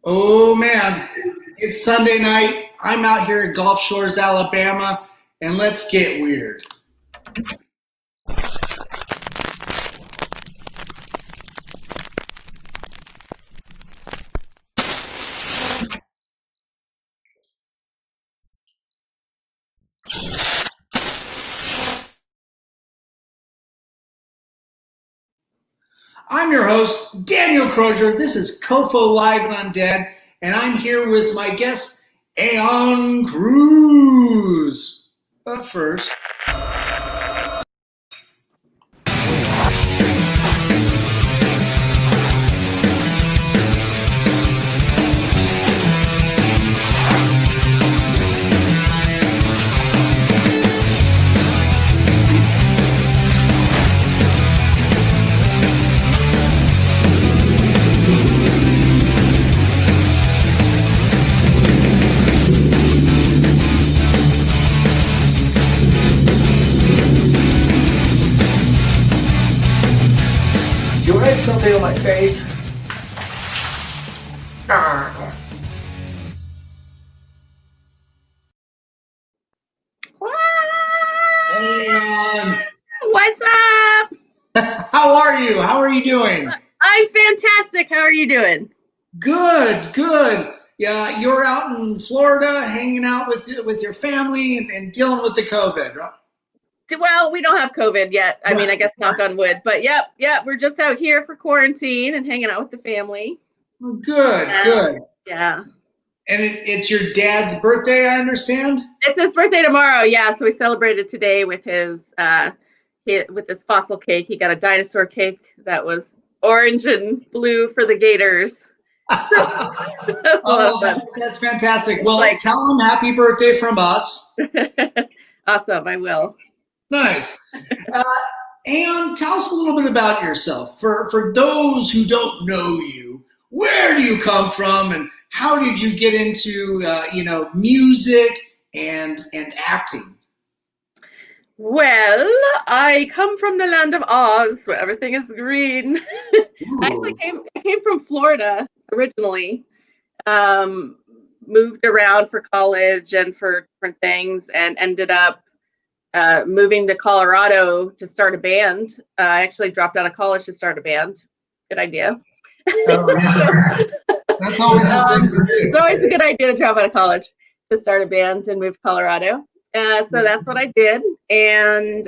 Oh man, it's Sunday night. I'm out here at Gulf Shores, Alabama, and let's get weird. I'm your host, Daniel Crosier. This is COFOH Live Undead, and I'm here with my guest, Aeon Cruz. But first, You write something on my face. Aeon, What's up? how are you? How are you doing? I'm fantastic. How are you doing? Good, good. Yeah, you're out in Florida, hanging out with your family and dealing with the COVID, right? Well, we don't have COVID yet. I mean, I guess knock Right. on wood. But yep, we're just out here for quarantine and hanging out with the family. Well, good, good. Yeah. And it's your dad's birthday, I understand? It's his birthday tomorrow. Yeah, so we celebrated today with his fossil cake. He got a dinosaur cake that was orange and blue for the Gators. Oh, that's fantastic. Well, tell him happy birthday from us. Awesome, I will. Nice. And tell us a little bit about yourself. For those who don't know you, where do you come from, and how did you get into music and acting? Well, I come from the land of Oz, where everything is green. I came from Florida originally. Moved around for college and for different things, and ended up moving to Colorado to start a band. I actually dropped out of college to start a band. Good idea. Oh, yeah. That's always the thing to do. It's always a good idea to drop out of college to start a band and move to Colorado. So that's what I did. And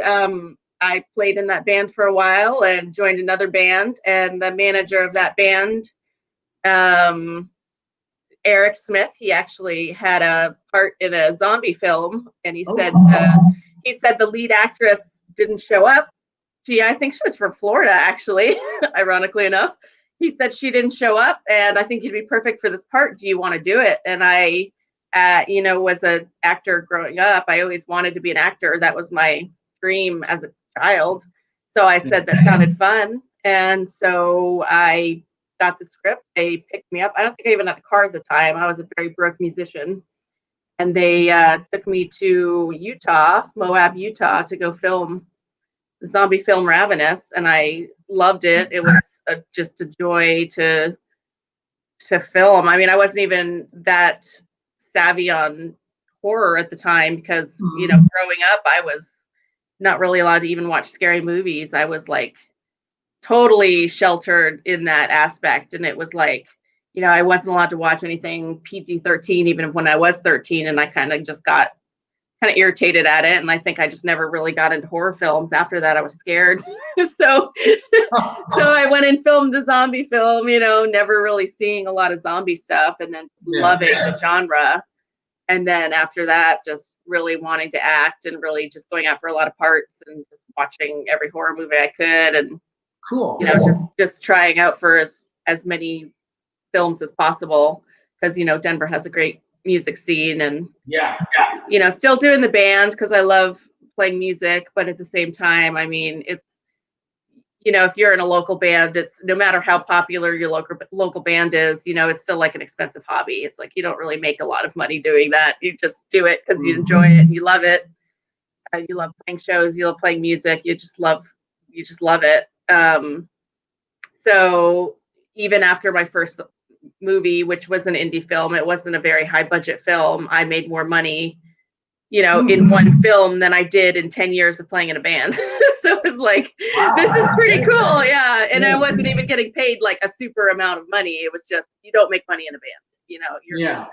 I played in that band for a while and joined another band. And the manager of that band, Eric Smith, he actually had a part in a zombie film. And he said the lead actress didn't show up. I think she was from Florida, actually, ironically enough. He said she didn't show up, and I think you'd be perfect for this part. Do you want to do it? And I, was an actor growing up. I always wanted to be an actor. That was my dream as a child. So I said that sounded fun. And so I got the script. They picked me up. I don't think I even had a car at the time. I was a very broke musician. And they took me to Moab, Utah, to go film the zombie film Ravenous. And I loved it. It was just a joy to film. I mean, I wasn't even that savvy on horror at the time because, growing up, I was not really allowed to even watch scary movies. I was like totally sheltered in that aspect. And it was like, I wasn't allowed to watch anything PG-13, even when I was 13. And I kind of just got irritated at it. And I think I just never really got into horror films. After that, I was scared. So I went and filmed the zombie film, never really seeing a lot of zombie stuff, and then loving the genre. And then after that, just really wanting to act and really just going out for a lot of parts and just watching every horror movie I could. And cool. Just trying out for as many films as possible, because Denver has a great music scene, and still doing the band because I love playing music, but at the same time, I mean, it's if you're in a local band, it's no matter how popular your local band is, it's still like an expensive hobby. It's like you don't really make a lot of money doing that. You just do it because you enjoy it and you love it. You love playing shows, you love playing music, you just love it. So even after my first movie, which was an indie film. It wasn't a very high budget film. I made more money, you know, in one film than I did in 10 years of playing in a band. So it was like, Wow, this is that's pretty great. cool. Yeah. And I Yeah. wasn't even getting paid like a super amount of money. It was just, you don't make money in a band, you know, Yeah.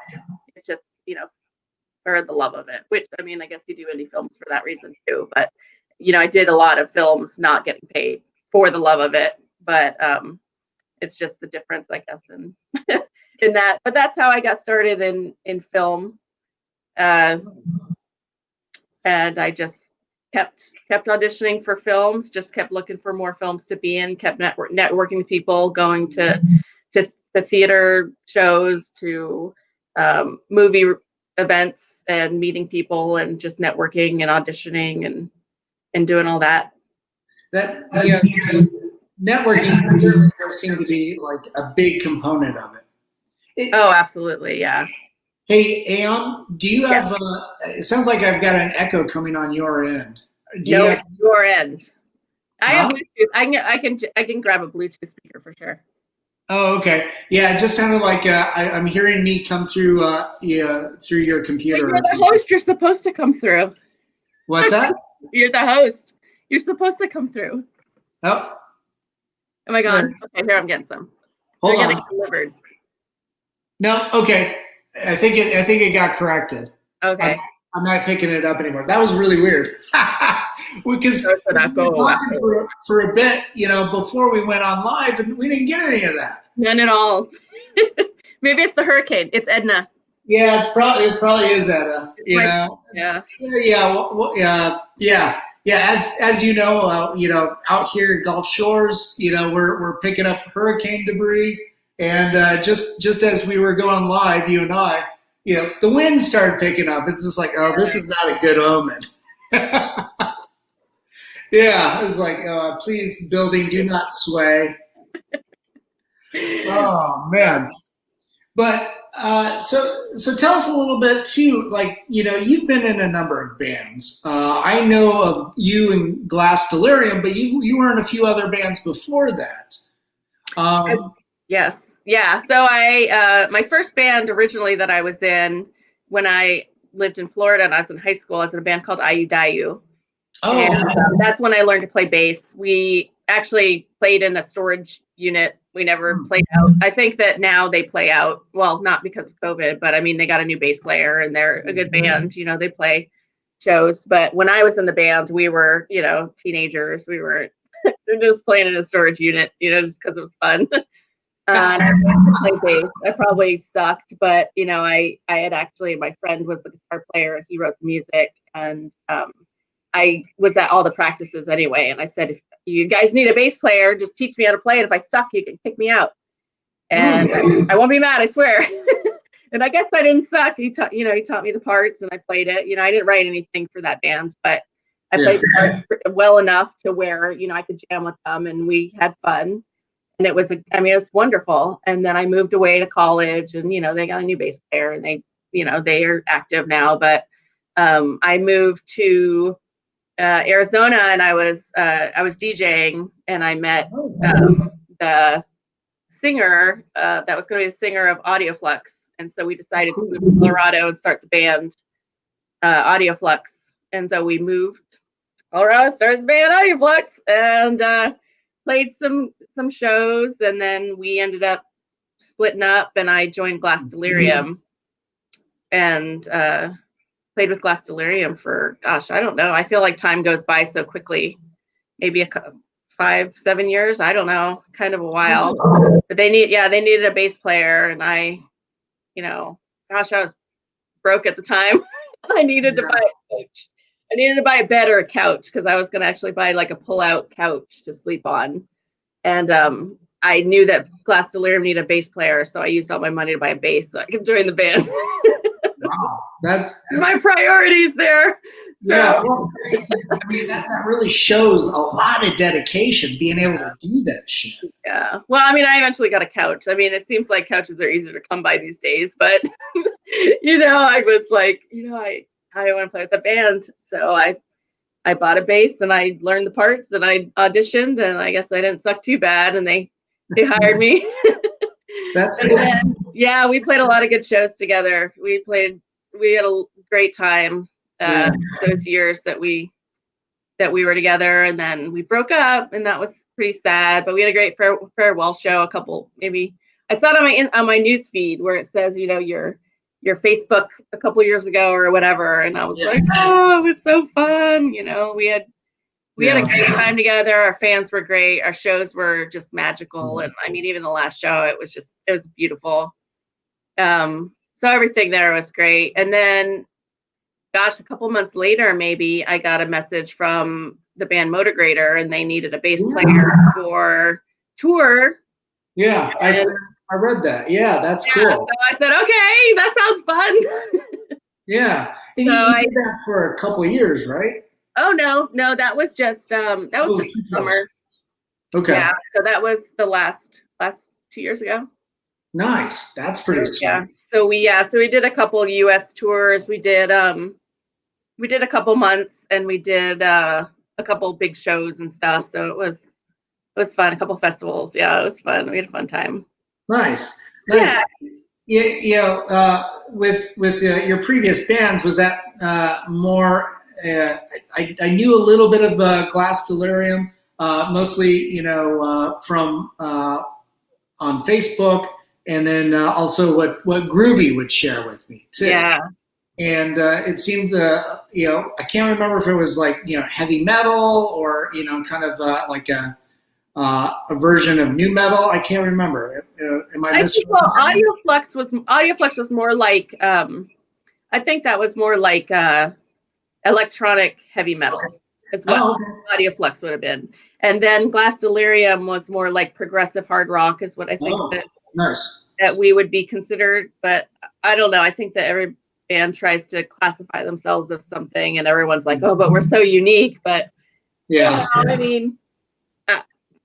it's just, you know, for the love of it, which, I mean, I guess you do indie films for that reason too. But, you know, I did a lot of films not getting paid for the love of it. But it's just the difference, I guess, in in that. But that's how I got started in film. And I just kept auditioning for films, just kept looking for more films to be in, kept networking with people, going to the theater shows, to movie events, and meeting people, and just networking and auditioning and doing all that. That networking certainly does seem to be like a big component of it. Oh, absolutely, yeah. Hey, Aeon, do you have? It sounds like I've got an echo coming on your end. No, it's your end. I have Huh? Bluetooth. I can grab a Bluetooth speaker for sure. Oh, okay. Yeah, it just sounded like I'm hearing me come through through your computer. You're the host. You're supposed to come through. What's that? You're the host. You're supposed to come through. Oh, Oh my God. Okay, here I'm getting some. hold They're on. getting delivered. No, okay. I think it got corrected. Okay. I'm not picking it up anymore. That was really weird. Because we were talking for a bit, you know, before we went on live, and we didn't get any of that. None at all. Maybe it's the hurricane. It's Edna. Yeah, it probably is Edna. You know. Yeah. Yeah. As you know, out here at Gulf Shores, you know, we're picking up hurricane debris, and just as we were going live, you and I, you know, the wind started picking up. It's just like, oh, this is not a good omen. Yeah, it's like, please, building, do not sway. Oh man! But so tell us a little bit too. Like, you know, you've been in a number of bands. I know of you and Glass Delirium, but you were in a few other bands before that. Yes. Yeah. So I my first band originally that I was in when I lived in Florida and I was in high school, I was in a band called Ayu Dayu. Oh, and that's when I learned to play bass. We actually played in a storage unit. We never played out. I think that now they play out. Well, not because of COVID, but I mean, they got a new bass player and they're a good band. You know, they play shows. But when I was in the band, we were, you know, teenagers. We were just playing in a storage unit, you know, just because it was fun. And I learned to play bass. I probably sucked, but you know, I had actually, my friend was the guitar player. He wrote the music, and I was at all the practices anyway. And I said, if you guys need a bass player, just teach me how to play it. If I suck, you can kick me out. And I won't be mad, I swear. And I guess I didn't suck. He taught me the parts and I played it. You know, I didn't write anything for that band, but I played the parts well enough to where, you know, I could jam with them and we had fun. And it was wonderful. And then I moved away to college and, you know, they got a new bass player and they, you know, they are active now. But I moved to Arizona and I was DJing and I met the singer that was going to be the singer of Audio Flux. And so we decided to move to Colorado and start the band Audio Flux. And so we moved to Colorado, started the band Audio Flux, and played some shows. And then we ended up splitting up and I joined Glass Delirium and played with Glass Delirium for, gosh, I don't know. I feel like time goes by so quickly. Maybe 5-7 years. I don't know. Kind of a while. But they needed a bass player, and I, you know, gosh, I was broke at the time. I needed to buy a couch. I needed to buy a bed or a couch because I was going to actually buy like a pull-out couch to sleep on. And I knew that Glass Delirium needed a bass player, so I used all my money to buy a bass so I could join the band. Wow, that's my priorities there. So. Yeah, well, I mean that really shows a lot of dedication, being able to do that shit. Yeah. Well, I mean, I eventually got a couch. I mean, it seems like couches are easier to come by these days, but you know, I was like, you know, I want to play with the band, so I bought a bass and I learned the parts and I auditioned, and I guess I didn't suck too bad, and they hired me. That's and cool. then Yeah, we played a lot of good shows together. We had a great time those years that we were together, and then we broke up, and that was pretty sad. But we had a great farewell show. Maybe I saw it on my news feed where it says, your Facebook a couple years ago or whatever, and I was like, oh, it was so fun. We had a great time together. Our fans were great. Our shows were just magical, and I mean, even the last show, it was beautiful. So everything there was great, and then. Gosh, a couple months later, maybe I got a message from the band Motogrator, and they needed a bass player for tour. Yeah, I read that. Yeah, that's cool. So I said, okay, that sounds fun. Yeah, and you did that for a couple of years, right? Oh no, that was just just summer. Okay. Yeah, so that was the last 2 years ago. Nice, that's pretty sweet. Yeah, so we did a couple of U.S. tours. We did a couple months, and we did a couple big shows and stuff. So it was fun. A couple festivals. Yeah, it was fun. We had a fun time. Nice. Yeah. With your previous bands, was that more? I knew a little bit of Glass Delirium, mostly from on Facebook, and then also what Groovy would share with me too. Yeah. And it seemed, I can't remember if it was like, heavy metal or, kind of like a version of new metal. I can't remember. Am I missing? Audioflux was more like, I think that was more like electronic heavy metal is what Audioflux would have been. And then Glass Delirium was more like progressive hard rock is what I think that we would be considered. But I don't know. I think that every band tries to classify themselves as something, and everyone's like, oh, but we're so unique. But I mean,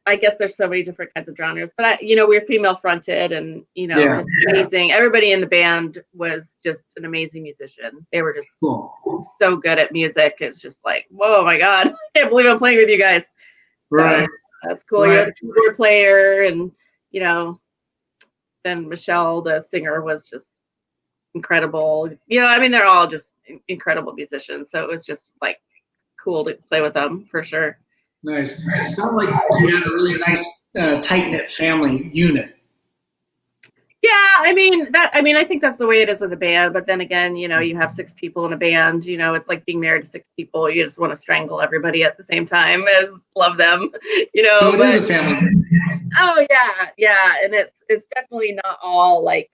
I guess there's so many different kinds of genres, but we're female fronted, and just amazing. Everybody in the band was just an amazing musician. They were just so good at music. It's just like, whoa, my God, I can't believe I'm playing with you guys. Right. So, that's cool. You're the keyboard player, and then Michelle, the singer, was just incredible. I mean, they're all just incredible musicians. So it was just like cool to play with them for sure. Nice. It sounded like you had a really nice, tight-knit family unit. Yeah, I mean, I think that's the way it is with a band. But then again, you have 6 people in a band. It's like being married to 6 people. You just want to strangle everybody at the same time as love them. So it is a family. Oh yeah, and it's definitely not all like,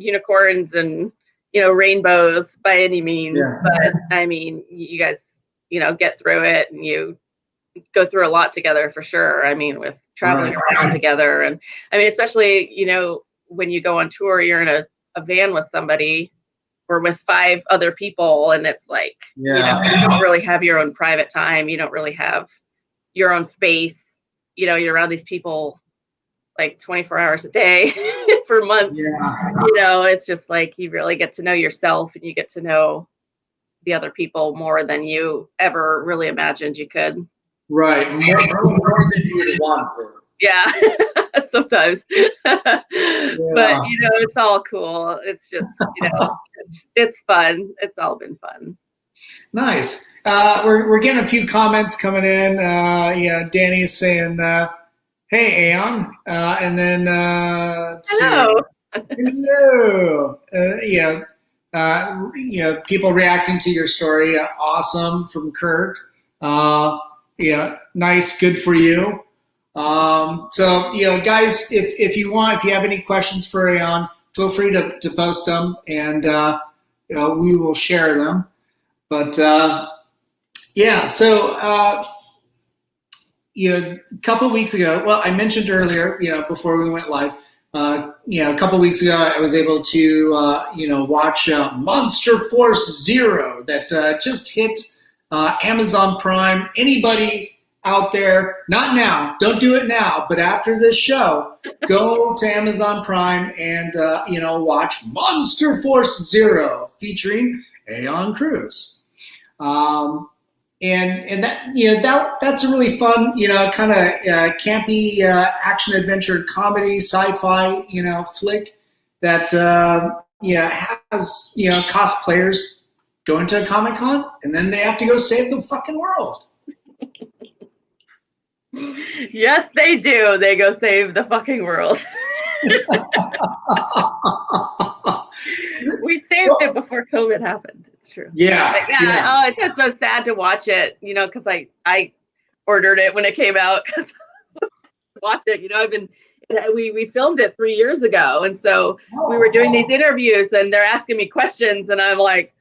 unicorns and rainbows by any means. But I mean, you guys get through it, and you go through a lot together for sure. I mean, with traveling around together, and I mean, especially, when you go on tour, you're in a van with somebody or with 5 other people, and it's like, you don't really have your own private time. You don't really have your own space. You're around these people like 24 hours a day for months. It's just like you really get to know yourself, and you get to know the other people more than you ever really imagined you could. Right. More than you would want to. Yeah, sometimes. But, it's all cool. It's just, it's fun. It's all been fun. Nice. We're getting a few comments coming in. Danny is saying, hey, Aeon. And then, hello. Hello. People reacting to your story. Awesome from Kurt. Nice. Good for you. So, guys, if you have any questions for Aeon, feel free to post them, and, we will share them. But, so, a couple of weeks ago, well, I mentioned earlier, before we went live, a couple of weeks ago, I was able to, watch Monster Force Zero that just hit Amazon Prime. Anybody out there, not now, don't do it now, but after this show, go to Amazon Prime and, watch Monster Force Zero featuring Aeon Cruz. and that that's a really fun kind of campy action adventure comedy sci-fi flick that has cosplayers go into a Comic-Con and then they have to go save the fucking world. Yes, they do. They go save the fucking world. We saved it before COVID happened. It's true. Yeah. Oh, it's just so sad to watch it, because I ordered it when it came out because watch it. We filmed it 3 years ago, and so we were doing these interviews, and they're asking me questions, and I'm like,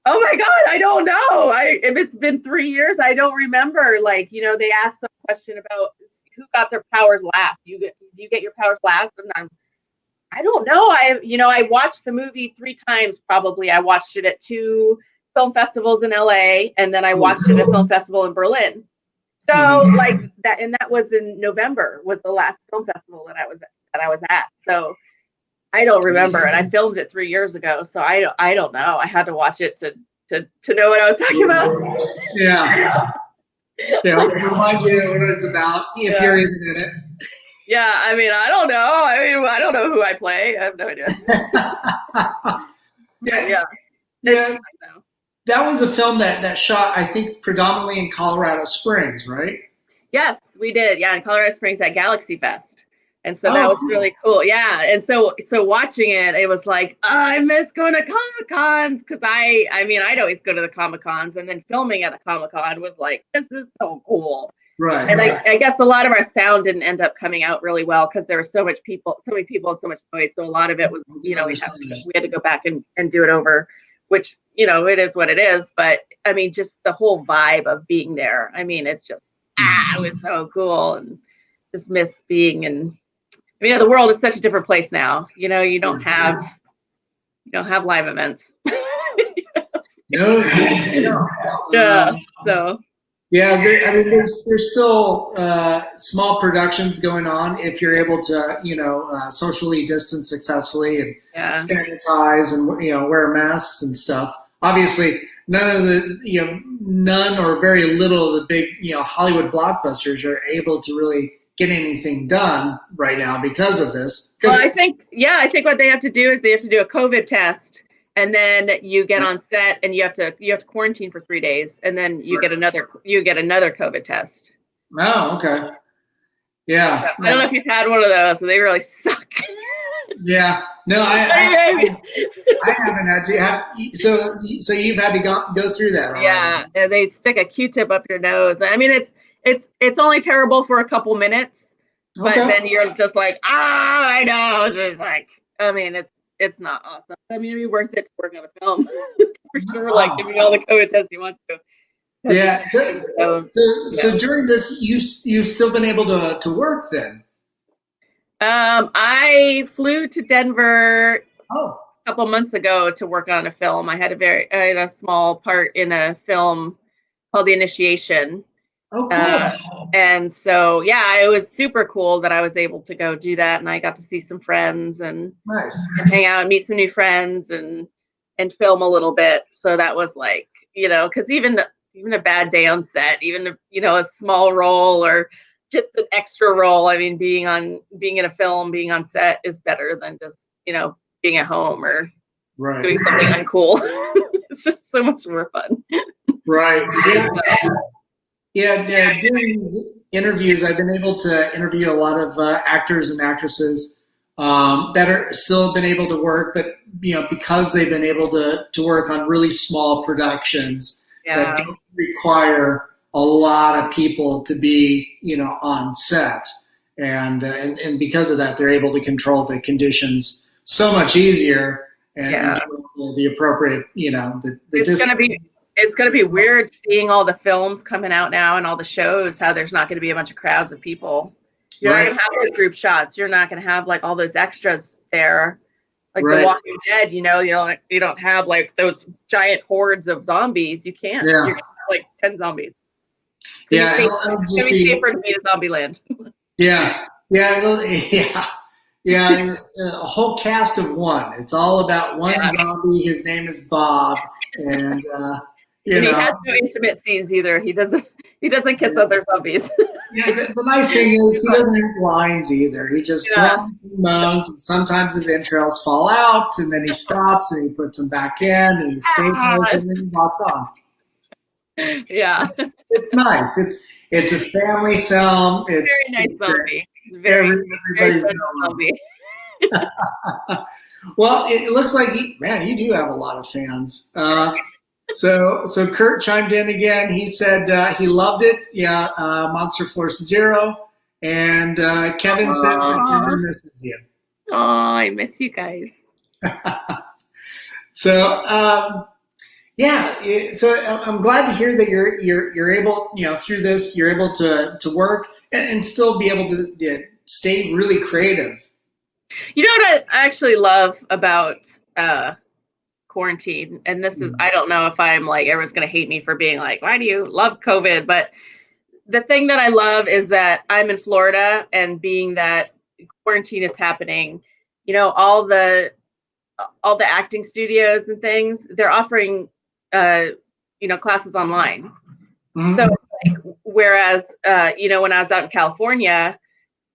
oh my God, I don't know. If it's been 3 years, I don't remember. They asked some question about who got their powers last. Do you get your powers last? And I don't know. I watched the movie 3 times probably. I watched it at 2 film festivals in LA, and then I watched it at a film festival in Berlin. So that was in November, was the last film festival that I was at. So I don't remember, and I filmed it 3 years ago. So I don't know. I had to watch it to know what I was talking about. Yeah. Yeah, remind you what it's about if you're even in it. Yeah, I don't know. I don't know who I play. I have no idea. Yeah. That was a film that shot, I think, predominantly in Colorado Springs, right? Yes, we did. Yeah, in Colorado Springs at Galaxy Fest. And so that was really cool. Yeah. And so watching it, it was like, I miss going to Comic-Cons because I'd always go to the Comic-Cons, and then filming at a Comic-Con was like, this is so cool. Right. And I guess a lot of our sound didn't end up coming out really well because there were so many people and so much noise. So a lot of it was, we had to go back and do it over, which, it is what it is. But just the whole vibe of being there. It's just, it was so cool, and just miss being in. The world is such a different place now. You don't have live events. No. Yeah. So. Yeah, there's still small productions going on if you're able to socially distance successfully and sanitize and wear masks and stuff. Obviously, none or very little of the big Hollywood blockbusters are able to really get anything done right now because of this. Well, I think what they have to do is they have to do a COVID test, and then you get on set and you have to quarantine for 3 days, and then you get another COVID test. Oh, okay. Yeah. So, I don't know if you've had one of those, so they really suck. Yeah. No, I haven't actually. So you've had to go through that already. Yeah, and they stick a Q-tip up your nose. It's only terrible for a couple minutes, but then you're just like, I know. It's like, it's not awesome. It'd be worth it to work on a film for sure. Like, give me all the COVID tests you want to. Yeah. So during this, you've still been able to work then? I flew to Denver a couple months ago to work on a film. I had a small part in a film called The Initiation. Oh, cool. And so, it was super cool that I was able to go do that, and I got to see some friends and hang out and meet some new friends and film a little bit. So that was like, because even a bad day on set, even a small role or just an extra role. Being in a film, being on set is better than just being at home or doing something uncool. It's just so much more fun. Right. Yeah. Doing these interviews, I've been able to interview a lot of actors and actresses that are still been able to work, but because they've been able to work on really small productions that don't require a lot of people to be on set, and because of that, they're able to control the conditions so much easier and the appropriate It's going to be weird seeing all the films coming out now and all the shows, how there's not going to be a bunch of crowds of people. You're not going to have those group shots. You're not going to have like all those extras there. Like The Walking Dead, you don't have like those giant hordes of zombies. You can't. You're going to have like 10 zombies. It's going to be safer to be in zombie land. Yeah. A whole cast of one. It's all about one zombie. His name is Bob. And You And he know. has no intimate scenes either. He doesn't kiss other zombies. Yeah, the nice thing is he doesn't have lines either. He just Yeah. grunts and moans, and sometimes his entrails fall out, and then he stops and he puts them back in, and he staples, and then he walks on. Yeah. It's nice. It's a family film. It's Very nice it's zombie. everybody's Very going. zombie. Well, it looks like you do have a lot of fans. So Kurt chimed in again. He said he loved it. Yeah, Monster Force Zero, and Kevin said that he never misses you. Oh, I miss you guys. So so I'm glad to hear that you're able, through this, you're able to work and still be able to stay really creative. You know what I actually love about quarantine, and this is, I don't know if I'm like, everyone's going to hate me for being like, why do you love COVID? But the thing that I love is that I'm in Florida, and being that quarantine is happening, all the acting studios and things, they're offering, classes online. Mm-hmm. So like, whereas, when I was out in California,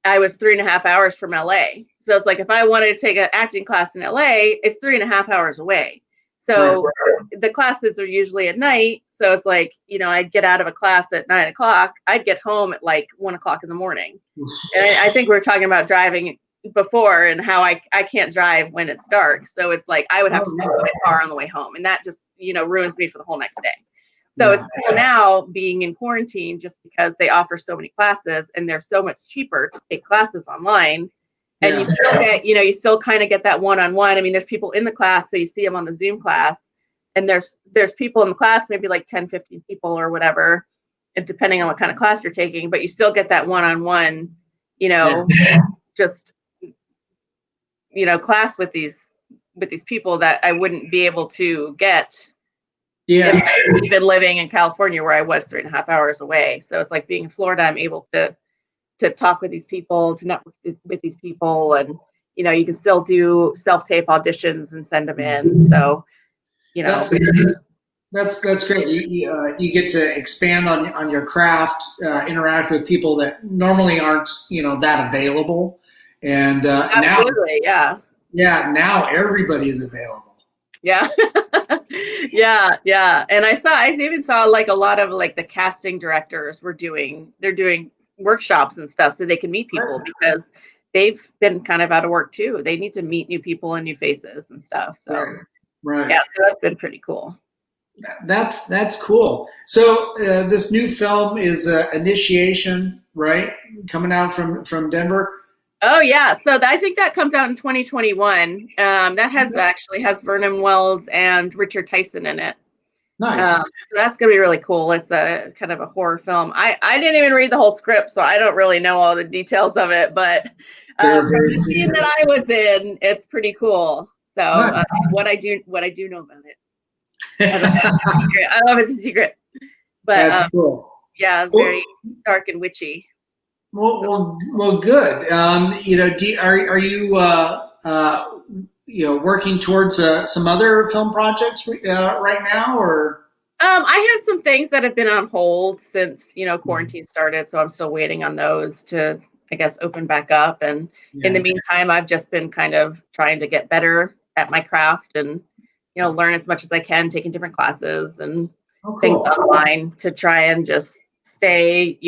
I was 3.5 hours from LA. So it's like, if I wanted to take an acting class in LA, it's 3.5 hours away. So the classes are usually at night. So it's like, I'd get out of a class at 9 o'clock. I'd get home at like 1 o'clock in the morning. And I think we were talking about driving before and how I can't drive when it's dark. So it's like, I would have to sit in my car on the way home. And that just, ruins me for the whole next day. So it's cool now being in quarantine, just because they offer so many classes and they're so much cheaper to take classes online. And you still get, you still kind of get that one-on-one. I mean, there's people in the class, so you see them on the Zoom class, and there's people in the class, maybe like 10, 15 people or whatever, and depending on what kind of class you're taking, but you still get that one-on-one, just, class with these people that I wouldn't be able to get. Yeah. Even living in California, where I was 3.5 hours away. So it's like, being in Florida, I'm able to talk with these people, to network with these people, and you can still do self-tape auditions and send them in. So that's great. You get to expand on your craft, interact with people that normally aren't that available, and absolutely, now everybody is available. Yeah. yeah. And I even saw like a lot of like the casting directors they're doing workshops and stuff so they can meet people, because they've been kind of out of work too. They need to meet new people and new faces and stuff. So yeah, so that's been pretty cool. That's cool. So this new film is Initiation, right? Coming out from Denver. Oh yeah, so I think that comes out in 2021. That has Vernon Wells and Richard Tyson in it. Nice. So that's gonna be really cool. It's a kind of a horror film. I didn't even read the whole script, so I don't really know all the details of it. But from the scene that I was in, it's pretty cool. So nice. What I do know about it, I don't know. It's a secret. I love it's a secret. But that's cool. Yeah, it's very dark and witchy. Well, good. Are you working towards some other film projects right now, or? I have some things that have been on hold since quarantine started, so I'm still waiting on those to, I guess, open back up. And in the meantime, I've just been kind of trying to get better at my craft and learn as much as I can, taking different classes and things online to try and just stay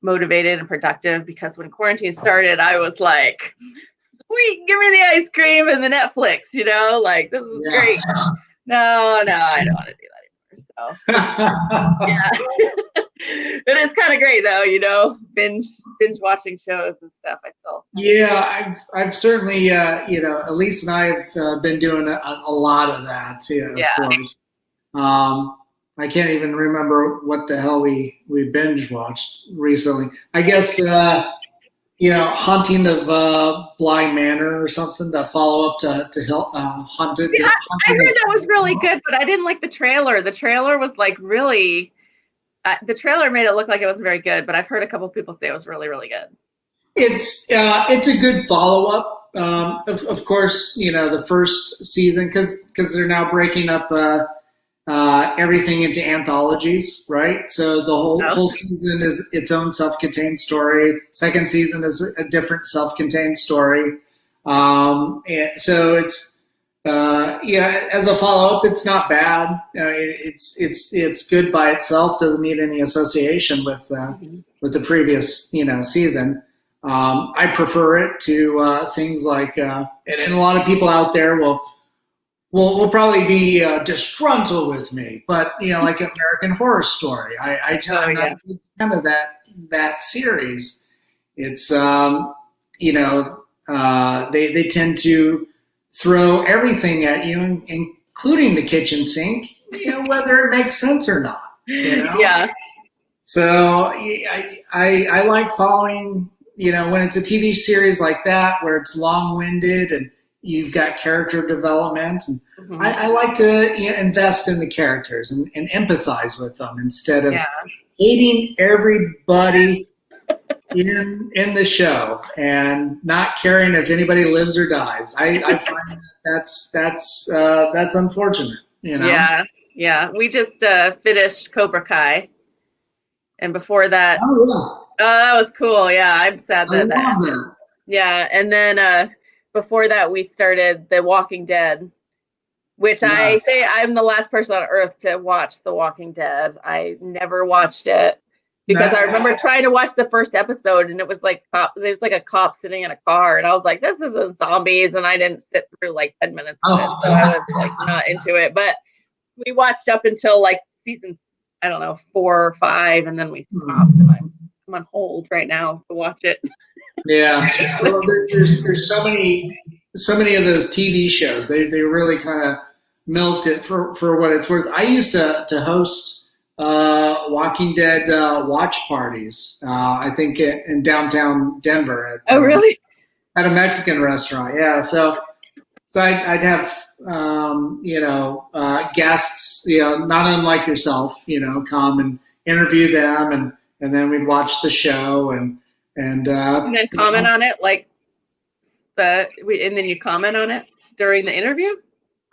motivated and productive, because when quarantine started, I was like, sweet, give me the ice cream and the Netflix, like, this is great. No, I don't want to do that anymore. So yeah. It is kind of great though, binge watching shows and stuff. I've certainly Elise and I have been doing a lot of that too, of course. I can't even remember what the hell we binge watched recently. I guess Haunting of Bly Manor or something, to follow up to Haunted. Yeah, I heard that was really good, but I didn't like the trailer. The trailer was like really. The trailer made it look like it wasn't very good, but I've heard a couple of people say it was really, really good. It's a good follow up. Of course, the first season, because they're now breaking up. everything into anthologies, right? So the whole season is its own self-contained story. Second season is a different self-contained story. And so it's as a follow-up, it's not bad. It's good by itself. Doesn't need any association with the previous season. I prefer it to things like and a lot of people out there will probably be disgruntled with me, but like American Horror Story. I'm not a big fan of that series. It's they tend to throw everything at you, including the kitchen sink, whether it makes sense or not. Yeah. So I like following, when it's a TV series like that where it's long-winded and you've got character development. And I like to invest in the characters and empathize with them instead of hating everybody in the show and not caring if anybody lives or dies. I find that's unfortunate. Yeah. We just finished Cobra Kai, and before that, that was cool. Yeah, I'm sad that that happened. Yeah, and then before that, we started The Walking Dead, which I say I'm the last person on earth to watch The Walking Dead. I never watched it. Because I remember trying to watch the first episode, and it was like there's like a cop sitting in a car, and I was like, "This isn't zombies," and I didn't sit through like 10 minutes of it, so I was like not into it. But we watched up until like season 4 or 5, and then we stopped. And I'm on hold right now to watch it. Yeah, well, there's so many of those TV shows. They really kind of milked it for what it's worth. I used to host Walking Dead watch parties. I think in downtown Denver. Really? At a Mexican restaurant. Yeah. So I'd have guests, not unlike yourself, come and interview them, and then we'd watch the show and then comment on it, and then you comment on it during the interview.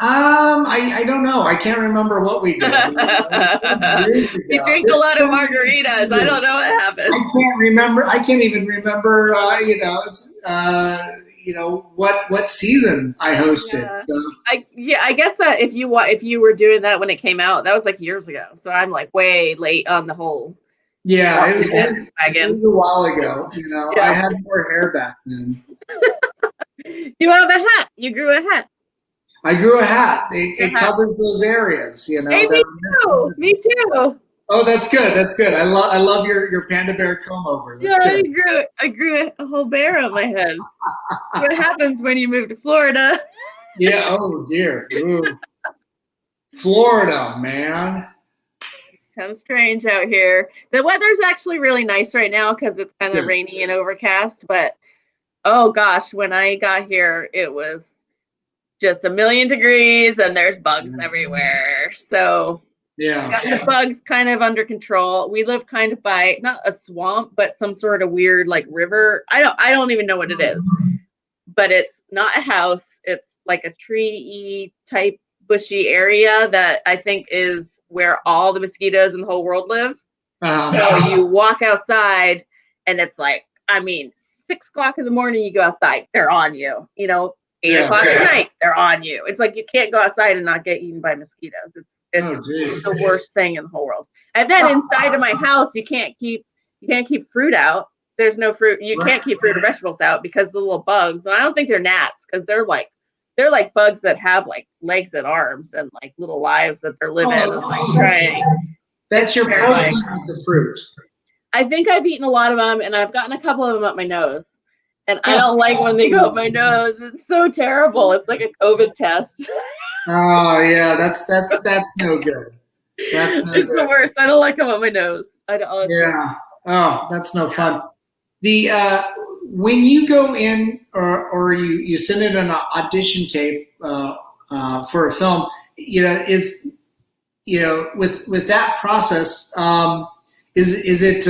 I don't know. I can't remember what we did. You drink a lot of margaritas. I don't know what happened. I can't even remember. What season I hosted. Yeah. So. I guess that if you were doing that when it came out, that was like years ago. So I'm like way late on the whole. Yeah, it was a while ago. I had more hair back then. You have a hat. You grew a hat. I grew a hat. It covers those areas, Hey, me too. Me too. Oh, that's good. That's good. I love your panda bear comb over. That's good. I grew a whole bear on my head. What happens when you move to Florida? Yeah. Oh dear. Ooh. Florida, man. Kind of strange out here. The weather's actually really nice right now because it's kind of rainy and overcast. But oh gosh, when I got here, it was just 1,000,000 degrees and there's bugs everywhere. So got the bugs kind of under control. We live kind of by not a swamp, but some sort of weird like river. I don't even know what it is, but it's not a house. It's like a tree type bushy area that I think is where all the mosquitoes in the whole world live. So you walk outside and it's like, 6 o'clock in the morning, you go outside, they're on you, 8 o'clock at night, they're on you. It's like you can't go outside and not get eaten by mosquitoes. It's the worst thing in the whole world. And then inside of my house, you can't keep fruit out. There's no fruit. You can't keep fruit or vegetables out because of the little bugs. And I don't think they're gnats because they're like bugs that have like legs and arms and like little lives that they're living. That's your protein with the fruit. I think I've eaten a lot of them, and I've gotten a couple of them up my nose. And I don't like when they go up my nose. It's so terrible. It's like a COVID test. Oh yeah, that's no good. That's no it's good. The worst. I don't like them up my nose. Yeah. Oh, that's no fun. The when you go in or you send in an audition tape for a film, is with that process, is it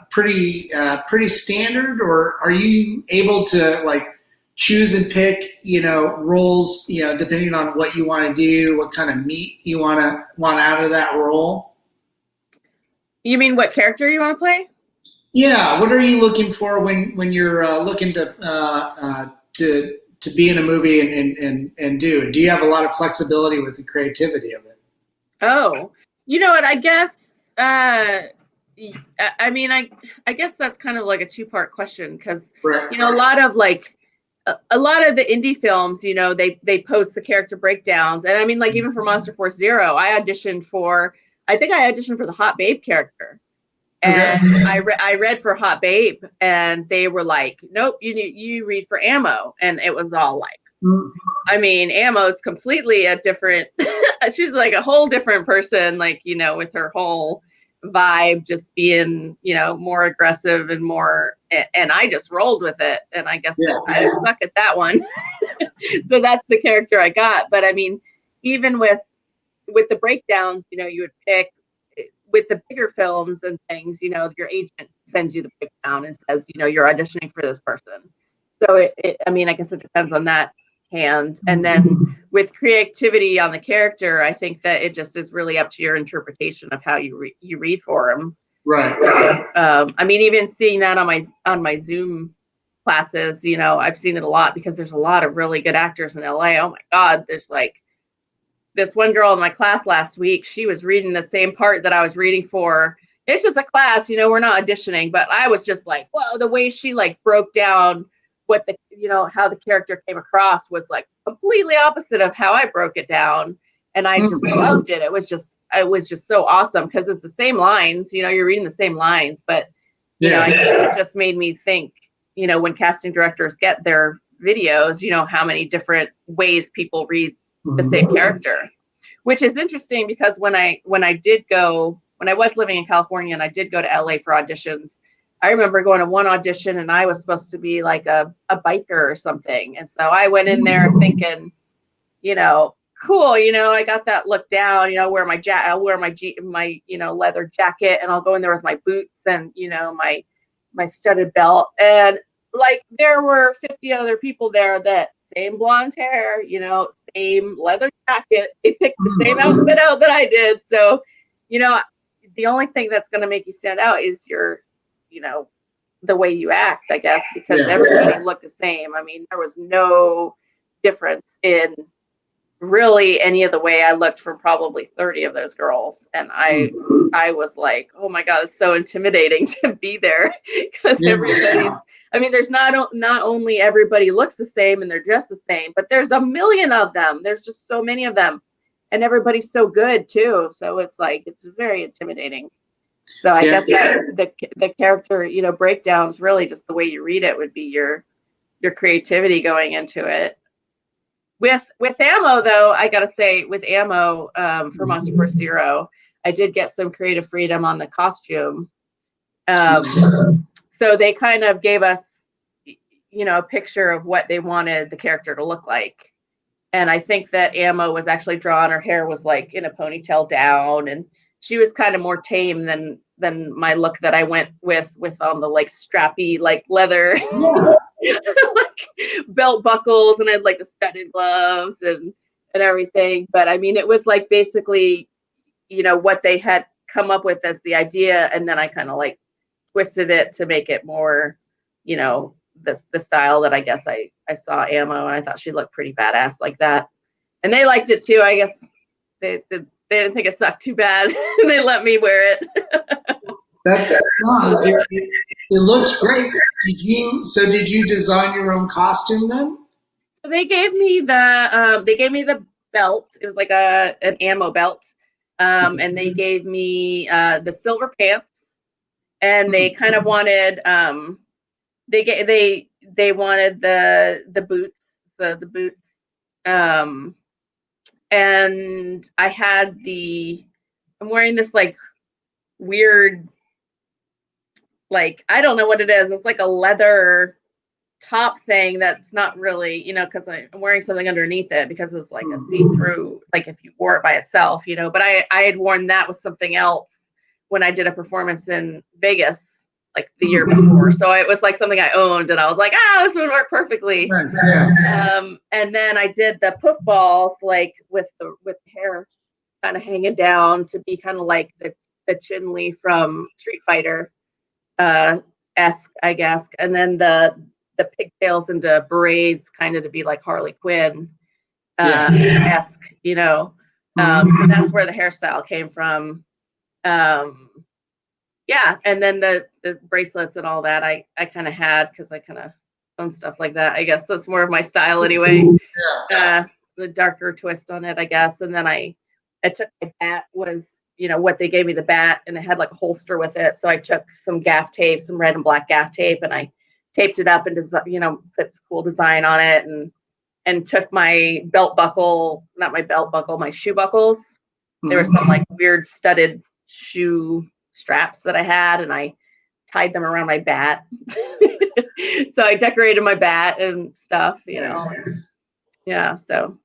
pretty standard, or are you able to like choose and pick, roles, depending on what you want to do, what kind of meat you want out of that role? You mean what character you want to play? Yeah. What are you looking for when you're looking to be in a movie and do? Do you have a lot of flexibility with the creativity of it? Oh, you know what? I guess. I mean, I guess that's kind of like a two-part question because Right. a lot of a lot of the indie films, they post the character breakdowns, and I mean, like even for Monster Force Zero, I auditioned for the Hot Babe character, and Okay. I read for Hot Babe, and they were like, nope, you read for Ammo, and it was all like, I mean, Ammo's completely a different. She's like a whole different person, like with her whole vibe, just being more aggressive and more. And I just rolled with it, and I guess I suck at that one. So that's the character I got. But I mean, even with the breakdowns, you would pick with the bigger films and things. Your agent sends you the breakdown and says, you're auditioning for this person. So I mean, I guess it depends on that hand. And then with creativity on the character, I think that it just is really up to your interpretation of how you read for them. Right. So, I mean, even seeing that on my Zoom classes, I've seen it a lot because there's a lot of really good actors in LA. Oh my God, there's like this one girl in my class last week. She was reading the same part that I was reading for. It's just a class, we're not auditioning, but I was just like, whoa, the way she like broke down what how the character came across was like completely opposite of how I broke it down. And I just loved it. It was just so awesome because it's the same lines, you're reading the same lines, but it just made me think, when casting directors get their videos, how many different ways people read the same character, which is interesting because when I was living in California and I did go to LA for auditions, I remember going to one audition and I was supposed to be like a biker or something. And so I went in there thinking, cool, I got that look down, I'll wear my leather jacket, and I'll go in there with my boots and, my studded belt. And like, there were 50 other people there that same blonde hair, same leather jacket. They picked the same outfit out that I did. So, the only thing that's going to make you stand out is your, the way you act, I guess, because everybody looked the same. I mean, there was no difference in really any of the way I looked from probably 30 of those girls. And I was like, oh my God, it's so intimidating to be there because everybody's, I mean, there's not only everybody looks the same and they're dressed the same, but there's a million of them. There's just so many of them, and everybody's so good too. So it's like, it's very intimidating. So I guess that the character, breakdowns, really just the way you read it would be your creativity going into it. With Ammo, though, I gotta say, with Ammo for Monster Force Zero, I did get some creative freedom on the costume. So they kind of gave us, a picture of what they wanted the character to look like. And I think that Ammo was actually drawn. Her hair was like in a ponytail down, and she was kind of more tame than my look that I went with on the like strappy like leather like belt buckles, and I had like the studded gloves and everything. But I mean, it was like basically, what they had come up with as the idea, and then I kind of like twisted it to make it more, the style that I guess I saw Ammo, and I thought she looked pretty badass like that. And they liked it too. I guess they didn't think it sucked too bad. They let me wear it. That's it looks great. Did you design your own costume then? So they gave me the belt. It was like an ammo belt. And they gave me the silver pants, and they kind of wanted they wanted the boots. So the boots, and I had I'm wearing this like weird, like, I don't know what it is. It's like a leather top thing that's not really, because I'm wearing something underneath it because it's like a see-through, like if you wore it by itself, but I had worn that with something else when I did a performance in Vegas like the year before. So it was like something I owned, and I was like, this would work perfectly. Nice, yeah. And then I did the poof balls, like with the hair kind of hanging down to be kind of like the Chin-Li from Street Fighter esque, I guess. And then the pigtails into braids, kind of to be like Harley Quinn esque, you know. So that's where the hairstyle came from. Yeah, and then the bracelets and all that I kind of had because I kind of own stuff like that. I guess that's more of my style anyway. The darker twist on it, I guess. And then I took my bat, was, you know, what they gave me, the bat, and it had like a holster with it. So I took some gaff tape, some red and black gaff tape, and I taped it up and, you know, put some cool design on it, and took my belt buckle, not my belt buckle, my shoe buckles. There were some like weird studded shoe straps that I had, and I tied them around my bat. So I decorated my bat and stuff, you know. Yeah, so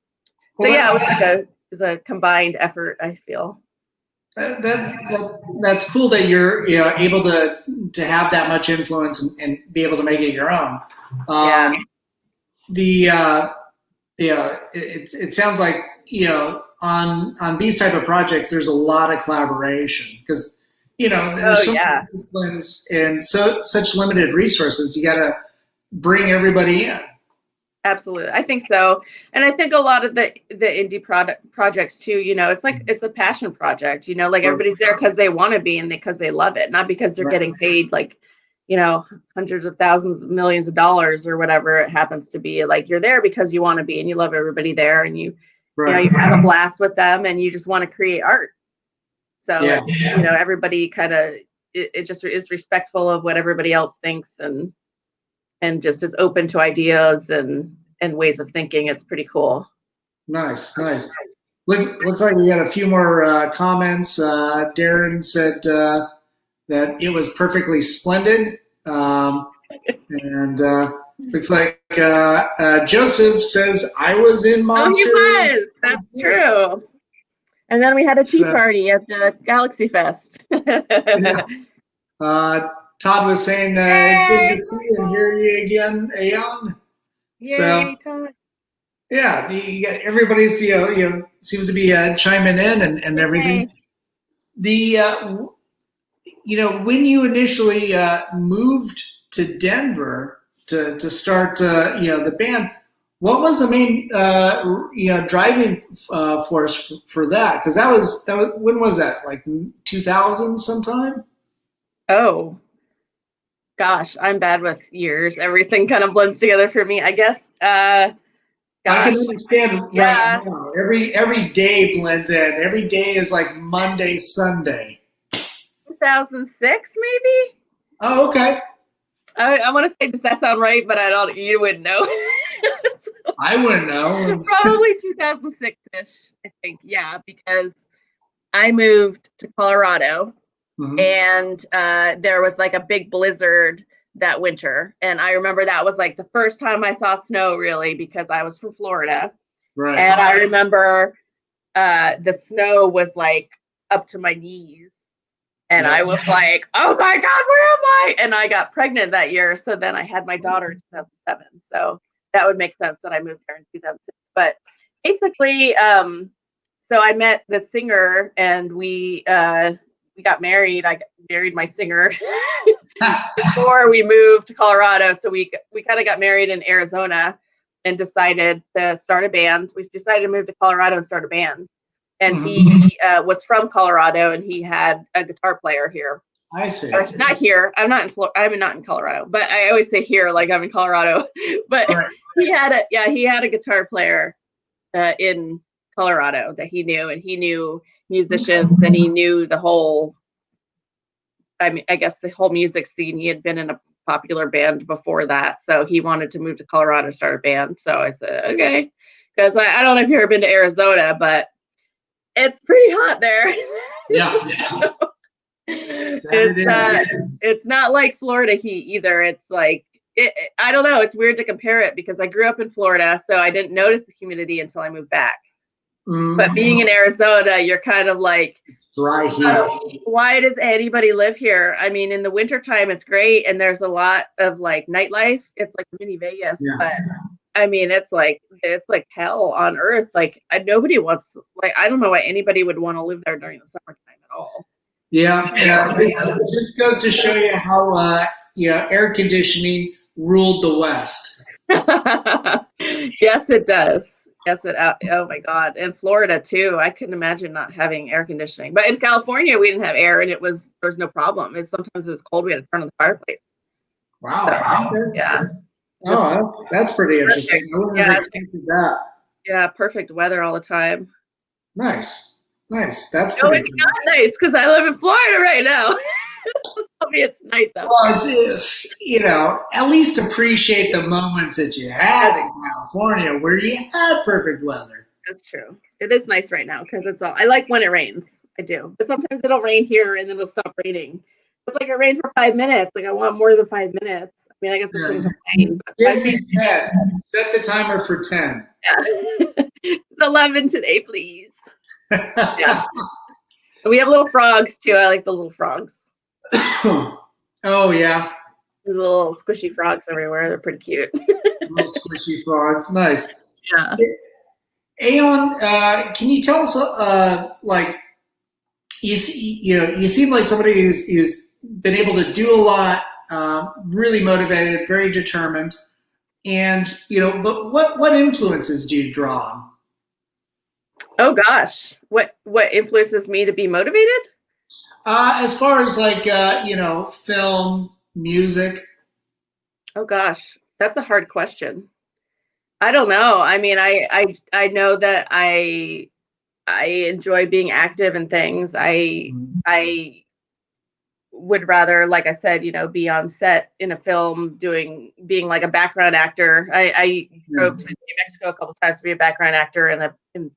yeah, it was a combined effort, I feel. That's cool that you're, you know, able to have that much influence and be able to make it your own. It sounds like, you know, on these type of projects, there's a lot of collaboration because, you know, there's so many disciplines and such limited resources. You got to bring everybody in. Absolutely, I think so, and I think a lot of the indie projects too. You know, it's like it's a passion project. You know, like everybody's there because they want to be and because they love it, not because they're getting paid like, you know, hundreds of thousands, millions of dollars or whatever it happens to be. Like you're there because you want to be and you love everybody there, and you know, you have a blast with them, and you just want to create art. So you know, everybody kind of it just is respectful of what everybody else thinks, and just is open to ideas and ways of thinking. It's pretty cool. Nice. Looks like we got a few more comments. Darren said that it was perfectly splendid. And looks like Joseph says, I was in Monsters. Oh, he was. That's true. And then we had a tea party at the Galaxy Fest. Todd was saying, good to see and hear you again, Aeon. Yay, Todd. Yeah, you got everybody's, you know, seems to be chiming in and everything. The, you know, when you initially moved to Denver to start, you know, the band, what was the main, you know, driving force for that? Because that was when was that? Like 2000 sometime? Oh. Gosh, I'm bad with years. Everything kind of blends together for me, I guess. I can understand right now. Every day blends in. Every day is like Monday, Sunday. 2006, maybe? Oh, okay. I want to say, does that sound right? But you wouldn't know. I wouldn't know. Probably 2006-ish, I think. Yeah, because I moved to Colorado. And there was like a big blizzard that winter. And I remember that was like the first time I saw snow, really, because I was from Florida. Right. And I remember the snow was like up to my knees. And I was like, oh my God, where am I? And I got pregnant that year. So then I had my daughter in 2007. So that would make sense that I moved there in 2006. But basically, so I met the singer, and we got married. I married my singer before we moved to Colorado. So we kind of got married in Arizona and decided to start a band. We decided to move to Colorado and start a band. And he was from Colorado, and he had a guitar player here. I see. Not here. I'm not in Colorado, but I always say here like I'm in Colorado. But he had a guitar player in Colorado that he knew, and he knew musicians, and he knew the whole, I guess the whole music scene. He had been in a popular band before that, so he wanted to move to Colorado and start a band. So I said, okay, because I don't know if you've ever been to Arizona, but it's pretty hot there. Yeah. It's not like Florida heat either. It's like, I don't know. It's weird to compare it because I grew up in Florida, so I didn't notice the humidity until I moved back. But being in Arizona, you're kind of like, dry here. Why does anybody live here? I mean, in the wintertime, it's great. And there's a lot of like nightlife. It's like mini Vegas, but I mean, it's like hell on earth. Like nobody wants, like, I don't know why anybody would want to live there during the summertime at all. Yeah. It just goes to show you how, air conditioning ruled the West. Yes, it does. Yes, oh my God. And Florida too. I couldn't imagine not having air conditioning. But in California, we didn't have air and there was no problem. Sometimes it was cold. We had to turn on the fireplace. Wow. So, yeah. That's pretty interesting. I wouldn't have expected that. Yeah, perfect weather all the time. Nice. That's no, it's not nice because I live in Florida right now. Tell me it's nice out there. Well, at least appreciate the moments that you had in California where you had perfect weather. That's true. It is nice right now because I like when it rains. I do. But sometimes it'll rain here and then it'll stop raining. It's like it rains for 5 minutes. Like I want more than 5 minutes. I mean, I guess I shouldn't complain. Give me 10. Set the timer for 10. Yeah. It's 11 today, please. Yeah. And we have little frogs too. I like the little frogs. Oh yeah. The little squishy frogs everywhere. They're pretty cute. Little squishy frogs. Nice. Yeah. Aeon, can you tell us, like, you seem like somebody who's been able to do a lot, really motivated, very determined, and but what influences do you draw on? Oh gosh, what influences me to be motivated? As far as like film, music. Oh gosh, that's a hard question. I don't know. I mean, I know that I enjoy being active in things. I would rather, like I said, be on set in a film being like a background actor. I drove to New Mexico a couple times to be a background actor in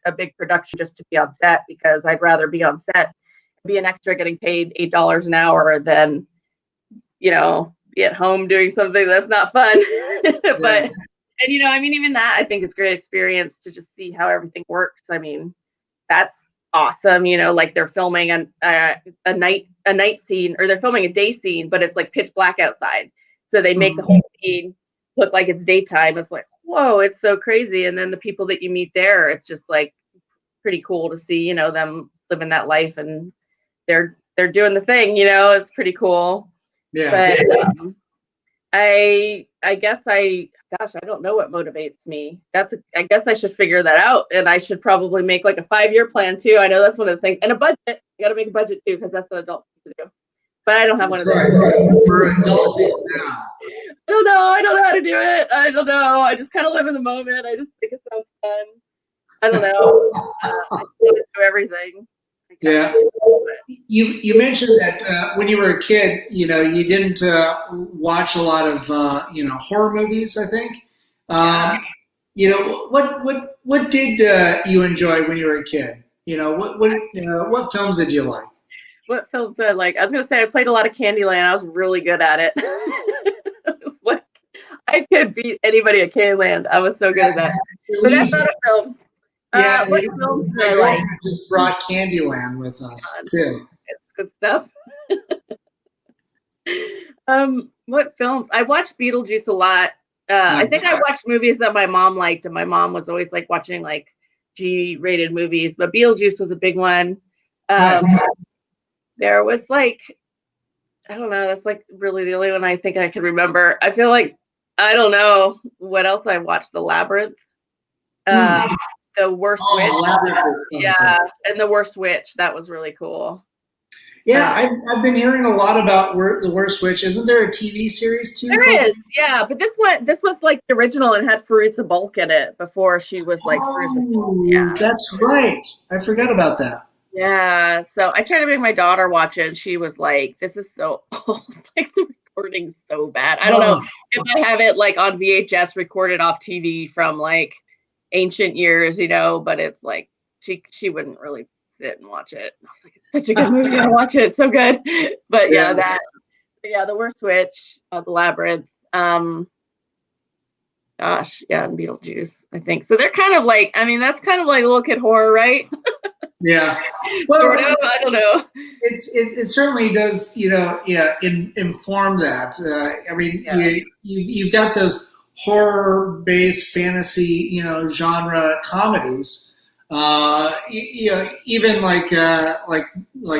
a big production just to be on set because I'd rather be on set, be an extra getting paid $8 an hour than, be at home doing something that's not fun. But, and I mean, even that I think is a great experience to just see how everything works. I mean, that's awesome. Like they're filming a night scene, or they're filming a day scene, but it's like pitch black outside. So they make the whole scene look like it's daytime. It's like, whoa, it's so crazy. And then the people that you meet there, it's just like pretty cool to see, them living that life, and they're doing the thing, it's pretty cool. Yeah. But I guess I don't know what motivates me. I guess I should figure that out, and I should probably make like a 5-year plan too. I know that's one of the things, and a budget. You got to make a budget too, because that's an adult thing to do. But I don't have one of those. We're adults now. I don't know how to do it. I don't know. I just kind of live in the moment. I just think it sounds fun. I don't know. I do everything. Yeah. You mentioned that when you were a kid, you didn't watch a lot of horror movies, I think. What did you enjoy when you were a kid? What films did you like? What films did I like? I was gonna say I played a lot of Candyland. I was really good at it. It was like I could beat anybody at Candyland. I was so good at that. But that's not a film. Yeah, what films do I like? Just brought Candyland with us too. It's good stuff. What films? I watched Beetlejuice a lot. I think I watched movies that my mom liked, and my mom was always like watching like G-rated movies, but Beetlejuice was a big one. There was like, I don't know, that's like really the only one I think I can remember. I feel like, I don't know what else I watched. The Labyrinth. The Worst Witch. Yeah, and The Worst Witch. That was really cool. Yeah, I've been hearing a lot about The Worst Witch. Isn't there a TV series too? There is, yeah. But this was like the original and had Fairuza Balk in it before she was like Fairuza Balk. Yeah, that's right. I forgot about that. Yeah, so I tried to make my daughter watch it, and she was like, "This is so old. Like the recording's so bad." I don't know if I have it like on VHS recorded off TV from like ancient years, but it's like she wouldn't really sit and watch it. I was like, it's such a good movie. I watch it. It's so good. But The Worst Witch, The Labyrinth. Gosh, yeah, and Beetlejuice, I think. So they're kind of like, I mean, that's kind of like a little kid horror, right? Yeah. Well, Sort of, I don't know. it certainly does, inform that. I mean, Yeah. you've got those horror-based fantasy, genre comedies. Even like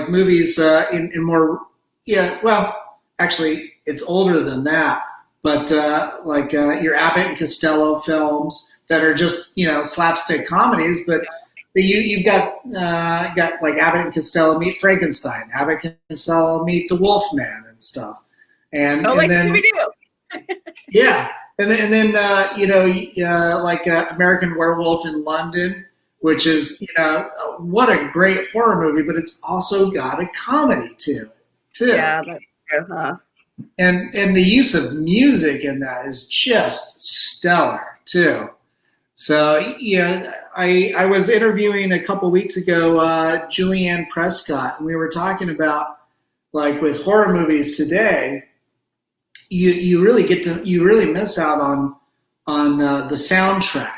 movies in more, well, actually, it's older than that. But your Abbott and Costello films that are just slapstick comedies, but you've got like Abbott and Costello meet Frankenstein, Abbott and Costello meet the Wolfman and stuff, and like then Scooby-Doo. yeah, and then American Werewolf in London, which is what a great horror movie, but it's also got a comedy too. Yeah, that's true, huh? And the use of music in that is just stellar too. So I was interviewing a couple weeks ago Julianne Prescott, and we were talking about like with horror movies today, you really miss out on the soundtrack.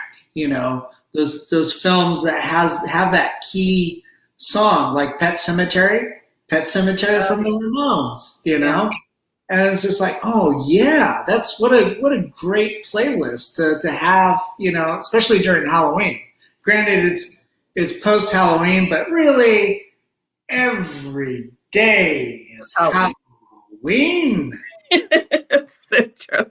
Those films that have that key song like Pet Sematary from the Ramones. And it's just like, oh yeah, that's what a great playlist to have, especially during Halloween. Granted, it's post Halloween, but really every day is Halloween. It's so true.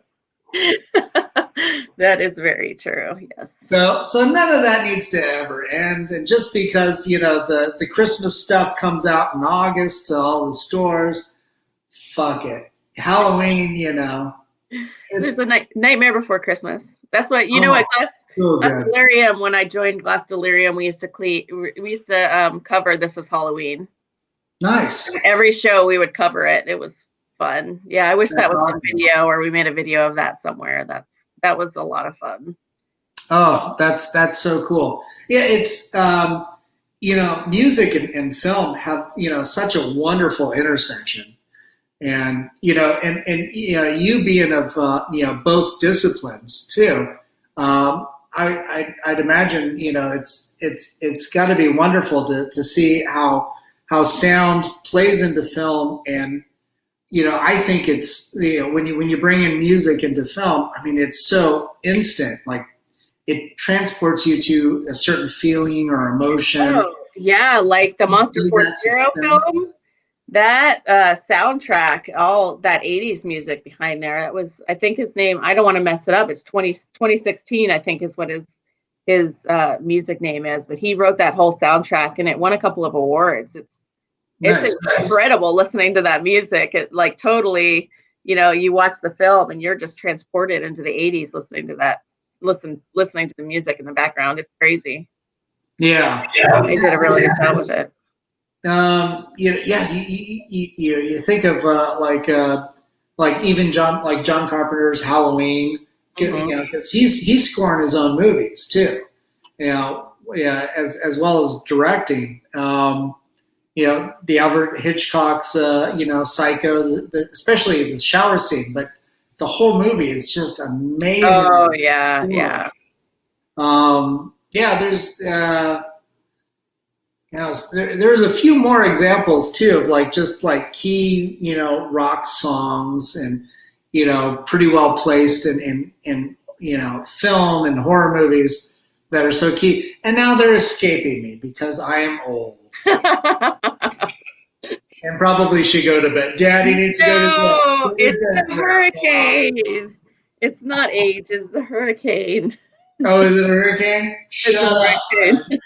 That is very true. Yes. So none of that needs to ever end. And just because the Christmas stuff comes out in August to all the stores, fuck it. Halloween, There's a Nightmare Before Christmas. That's what at Glass Delirium. When I joined Glass Delirium, we used to cover This Was Halloween. Nice. Every show we would cover it. It was fun. Yeah, I wish that was awesome. A video, or we made a video of that somewhere. That was a lot of fun. Oh, that's so cool. Yeah, it's music and film have such a wonderful intersection. And you being of both disciplines too, I'd imagine it's got to be wonderful to see how sound plays into film, and I think it's when you bring in music into film, I mean it's so instant, like it transports you to a certain feeling or emotion. Oh yeah, like the Monster Force Zero film. That soundtrack, all that 80s music behind there, that was, I think his name, I don't want to mess it up, it's 2016, I think is what his music name is, but he wrote that whole soundtrack and it won a couple of awards. It's incredible listening to that music. It like totally, you watch the film and you're just transported into the 80s listening to that, listening to the music in the background. It's crazy. Yeah. They did a really good job with it. You think of like even John Carpenter's Halloween, because he's scoring his own movies too, as well as directing. The Alfred Hitchcock's Psycho, especially the shower scene, but the whole movie is just amazing. Oh yeah. There's there's a few more examples too of just key rock songs and pretty well placed in film and horror movies that are so key, and now they're escaping me because I am old and probably should go to bed. Daddy needs to go to bed. No, it's the hurricane. It's not age, it's the hurricane. Oh, is it a hurricane? It's a hurricane.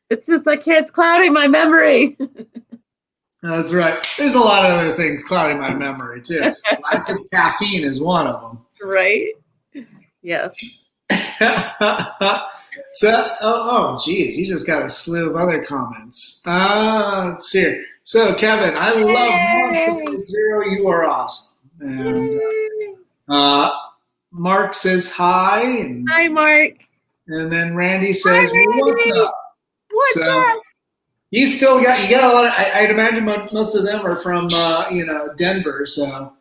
It's just like it's clouding my memory. That's right. There's a lot of other things clouding my memory too. Lack of caffeine is one of them. Right? Yes. So, geez, you just got a slew of other comments. Let's see here. So, Kevin, I love Monster Zero. You are awesome. And Mark says hi. And, hi, Mark. And then Randy says, hi, Randy. What's up? What's up? You got a lot of, I'd imagine most of them are from, Denver. So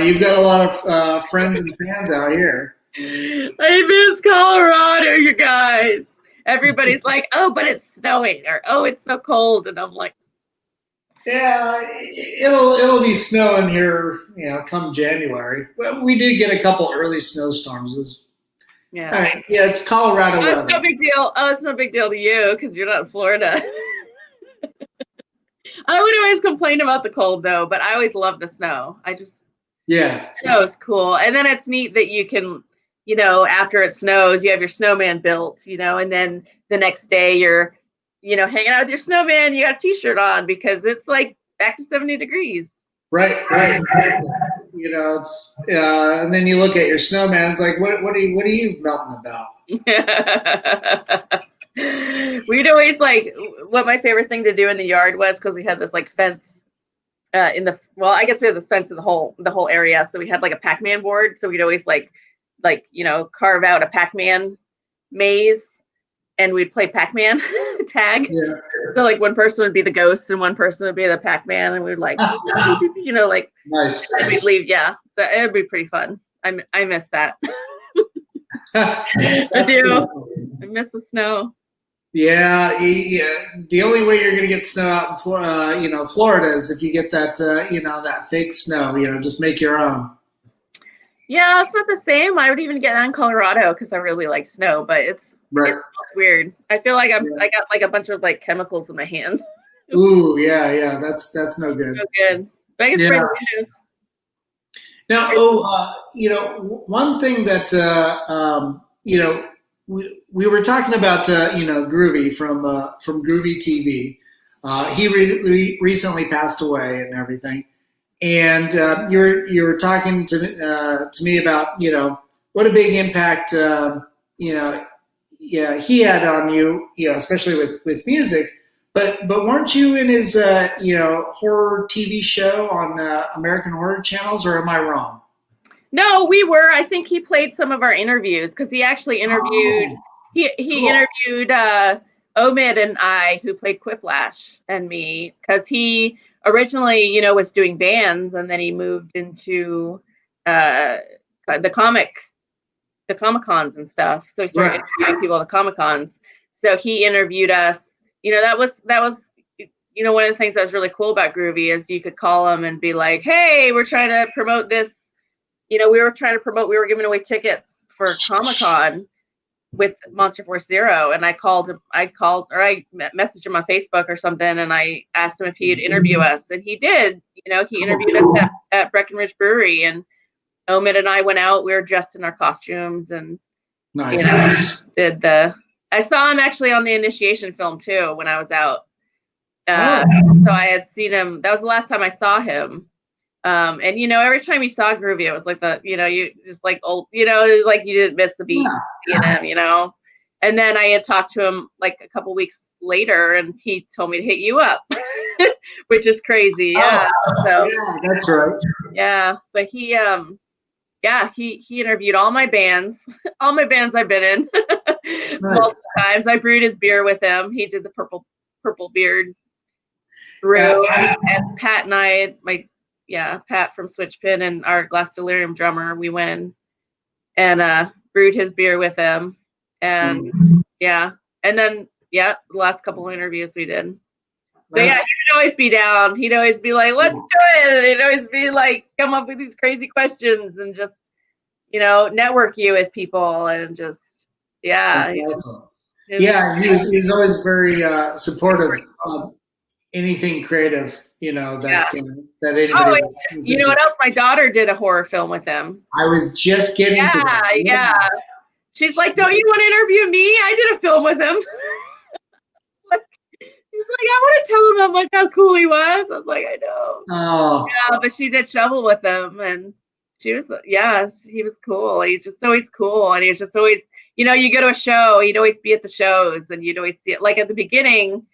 you've got a lot of friends and fans out here. I miss Colorado, you guys. Everybody's like, oh, but it's snowing, or oh, it's so cold, and I'm like, Yeah, it'll be snowing here, come January. Well, we did get a couple early snowstorms. yeah. I mean, yeah, it's Colorado Oh, it's weather. no big deal. Oh, it's no big deal to you because you're not in Florida. I would always complain about the cold though, but I always love the snow. Yeah, Snow is cool. And then it's neat that you can, after it snows, you have your snowman built, and then the next day you're, hanging out with your snowman, you got a t-shirt on because it's like back to 70 degrees. right. It's and then you look at your snowman. It's like, what are you melting about? We'd always what my favorite thing to do in the yard was, because we had this fence I guess we had this fence in the whole area, so we had a Pac-Man board, so we'd always carve out a Pac-Man maze and we'd play Pac-Man tag. Yeah. So one person would be the ghost and one person would be the Pac-Man, and we'd Nice. and we'd leave. Yeah, so it'd be pretty fun. I miss that. I do. Cool. I miss the snow. Yeah. The only way you're going to get snow out in Florida, Florida, is if you get that, that fake snow. Just make your own. Yeah, it's not the same. I would even get that in Colorado because I really like snow, but it's weird. I feel like I got a bunch of chemicals in my hand. Ooh, yeah. That's no good. No good. But I can spray the windows. Now, one thing that we were talking about, Groovy from Groovy TV. He recently passed away and everything, and you were talking to me about what a big impact he had on you, especially with music. But weren't you in his horror TV show on American Horror Channels, or am I wrong? No, we were. I think he played some of our interviews because he actually interviewed. He cool. interviewed Omid and I, who played Quiplash, and me, because he originally was doing bands, and then he moved into the Comic-Cons and stuff. So he started interviewing people at the Comic-Cons. So he interviewed us. That was one of the things that was really cool about Groovy is you could call him and be like, hey, we're trying to promote this. We were giving away tickets for Comic-Con with Monster Force Zero. And I messaged him on Facebook or something. And I asked him if he'd interview us, and he did. He interviewed us at Breckenridge Brewery, and Omid and I went out. We were dressed in our costumes and I saw him actually on the initiation film too when I was out. So I had seen him. That was the last time I saw him. And every time you saw Groovy, it was like you just old, like you didn't miss the beat seeing him, And then I had talked to him a couple weeks later, and he told me to hit you up, which is crazy. Yeah. So yeah, that's right. Yeah, but he interviewed all my bands I've been in. Multiple times. I brewed his beer with him. He did the purple beard brew, and Pat and I, Pat from Switchpin and our Glass Delirium drummer, we went in and brewed his beer with him. And and then the last couple interviews we did. So he would always be down. He'd always be like, let's do it. And he'd always be like, come up with these crazy questions and just, network you with people and just, awesome. He was always very supportive of anything creative, that anybody. You know what else? My daughter did a horror film with him. I was just getting to that. Yeah. She's like, don't you want to interview me? I did a film with him. She's like, I want to tell him how cool he was. I was like, I know. Oh. Yeah, but she did Shovel with him, and he was cool. He's just always cool, and he's just always, you go to a show, he'd always be at the shows, and you'd always see it. Like at the beginning,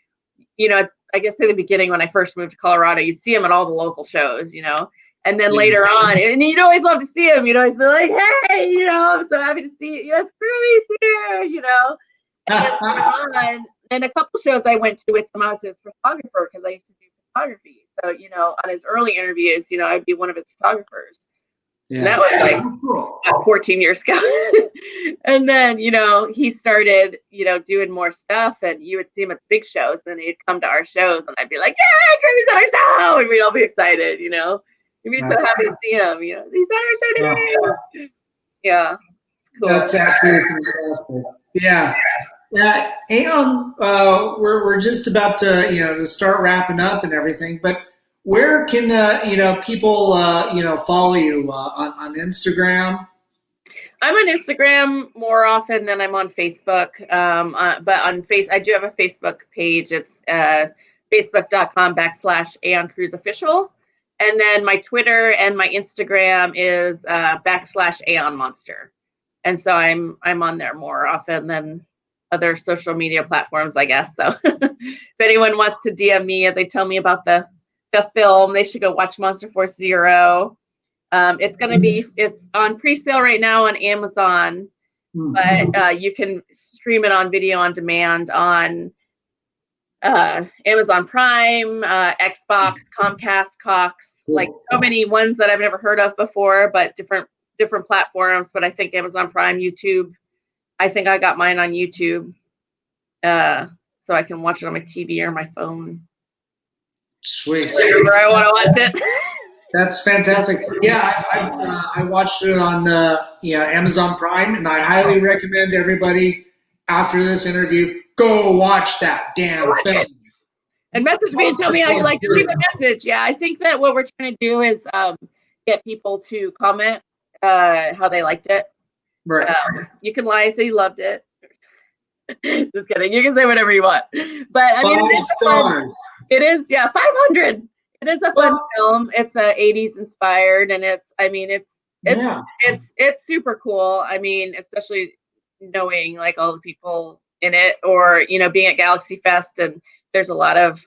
I guess at the beginning when I first moved to Colorado, you'd see him at all the local shows, and then later on, and you'd always love to see him. You'd always be like, hey, I'm so happy to see you. Yes, Cruz here, And then later on, and a couple shows I went to with him, I was his photographer because I used to do photography. So, on his early interviews, I'd be one of his photographers. Yeah. That was like Cool. 14 years ago. And then, he started, doing more stuff, and you would see him at the big shows, and he'd come to our shows, and I'd be like, yeah, Gravy's at our show, and we'd all be excited, We'd be so happy to see him, he's at our show today. Yeah, it's cool. That's absolutely fantastic. Yeah. Aeon, we're just about to start wrapping up and everything, but where can people follow you on Instagram? I'm on Instagram more often than I'm on Facebook. But on I do have a Facebook page. It's facebook.com/Aeon Cruz official. And then my Twitter and my Instagram is /Aeon Monster. And so I'm on there more often than other social media platforms, I guess. So if anyone wants to DM me and they tell me about the film, they should go watch Monster Force Zero. It's on pre-sale right now on Amazon, but you can stream it on video on demand on Amazon Prime, Xbox, Comcast, Cox, like so many ones that I've never heard of before, but different platforms. But I think Amazon Prime, YouTube. I think I got mine on YouTube, so I can watch it on my TV or my phone. Sweet. Wherever I want to watch it. That's fantastic. Yeah, I watched it on Amazon Prime, and I highly recommend everybody after this interview go watch that damn film. And message me and tell me how you like it. Leave a message. Yeah, I think that what we're trying to do is get people to comment how they liked it. Right. You can lie and say you loved it. Just kidding. You can say whatever you want. But I mean, 5 stars. It is, 500. It is a fun film. It's 80s inspired, and it's super cool. I mean, especially knowing like all the people in it, or being at Galaxy Fest, and there's a lot of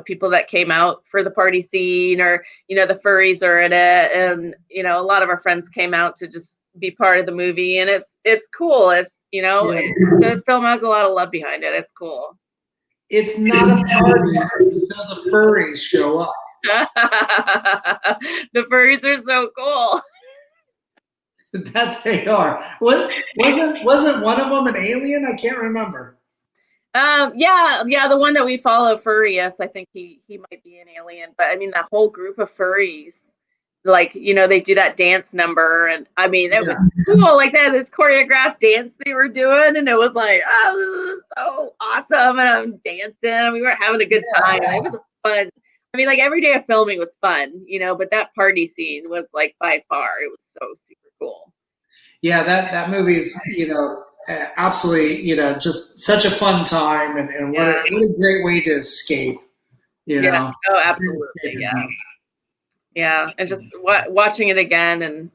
people that came out for the party scene, or the furries are in it, and a lot of our friends came out to just be part of the movie, and it's cool. It's the film has a lot of love behind it. It's cool. It's not a party until the furries show up. The furries are so cool. That they are. Wasn't one of them an alien? I can't remember. Yeah, the one that we follow, Furious. I think he might be an alien, but I mean that whole group of furries, like they do that dance number, and I mean it was cool. Like that, this choreographed dance they were doing, and it was like, oh, this is so awesome, and I'm dancing, and we were having a good time. It was fun. I mean, like every day of filming was fun, but that party scene was like by far, it was so super cool. Yeah, that movie's absolutely just such a fun time, and what a great way to escape. Oh, absolutely, yeah. It's just watching it again and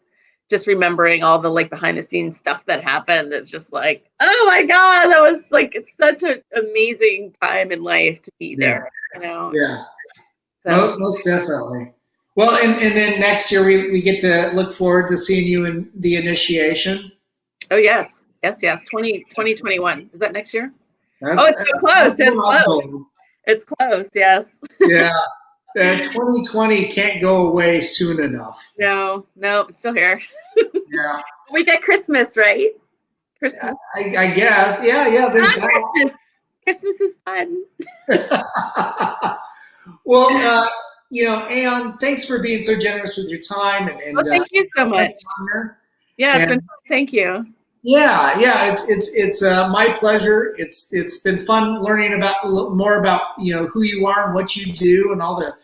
just remembering all the like behind the scenes stuff that happened. It's just like, oh my god, that was like such an amazing time in life to be there. Yeah. So. Most definitely. Well, and then next year we get to look forward to seeing you in the initiation. Oh yes. 2021. Is that next year? It's so close. It's close. Yes. Yeah. 2020 can't go away soon enough. No, it's still here. Yeah. We get Christmas, right? Christmas. I guess. Yeah. There's Christmas. Christmas is fun. Well, Aeon, thanks for being so generous with your time, and thank you so much. Yeah, it's been fun. Thank you. Yeah, it's my pleasure. It's been fun learning more about who you are and what you do, and all the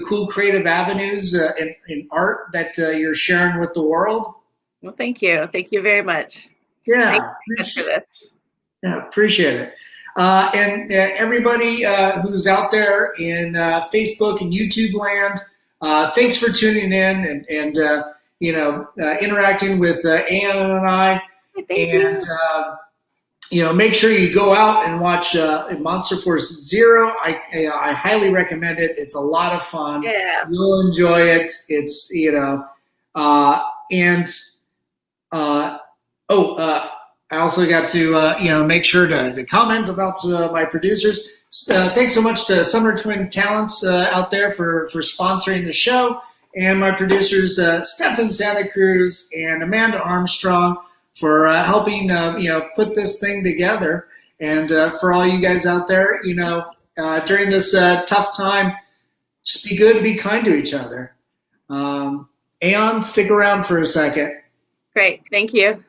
cool creative avenues in art that you're sharing with the world. Well, thank you very much. Yeah, thank you much for this. Yeah, appreciate it. And everybody who's out there in Facebook and YouTube land, thanks for tuning in and interacting with Aeon and I. Thank you. Make sure you go out and watch Monster Force Zero. I highly recommend it. It's a lot of fun. Yeah, you'll enjoy it. It's I also got to make sure to comment about my producers. Thanks so much to Summer Twin Talents out there for sponsoring the show, and my producers, Stefan Santa Cruz and Amanda Armstrong, for helping, put this thing together. And for all you guys out there, during this tough time, just be good, be kind to each other. Aeon, stick around for a second. Great. Thank you.